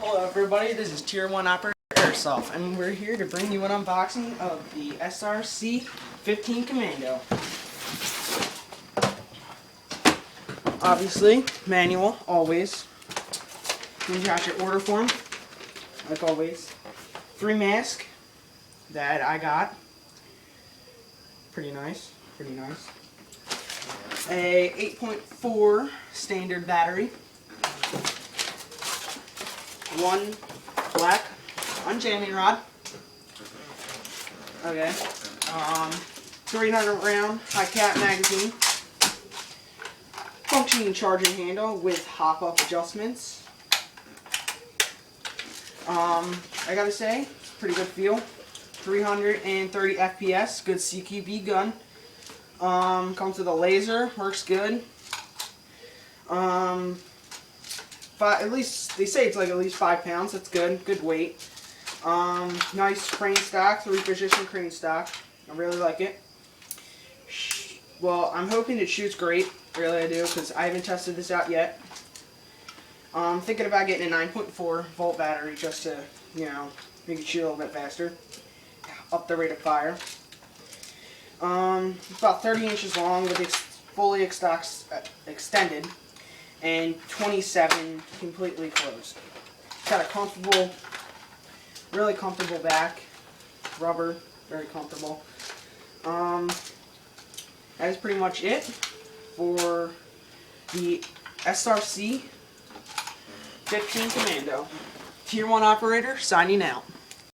Hello everybody, this is Tier 1 Operator Airsoft, and we're here to bring you an unboxing of the SRC-15 Commando. Obviously, manual, always. You got your order form, like always. 3 masks that I got. Pretty nice, pretty nice. A 8.4 standard battery. 1 black unjamming rod. Okay. 300 round high cap magazine. Functioning charging handle with hop-up adjustments. I gotta say, pretty good feel. 330 FPS, good CQB gun. Comes with a laser, works good. At least they say it's like at least 5 pounds. That's good. Good weight. Nice crane stock, 3-position crane stock. I really like it. Well, I'm hoping it shoots great. Really, I do, because I haven't tested this out yet. I'm thinking about getting a 9.4 volt battery just to, you know, make it shoot a little bit faster. Up the rate of fire. It's about 30 inches long with fully extended. And 27 completely closed. It's got a comfortable, really comfortable back. Rubber, very comfortable. That is pretty much it for the SRC-15 Commando. Tier 1 Operator signing out.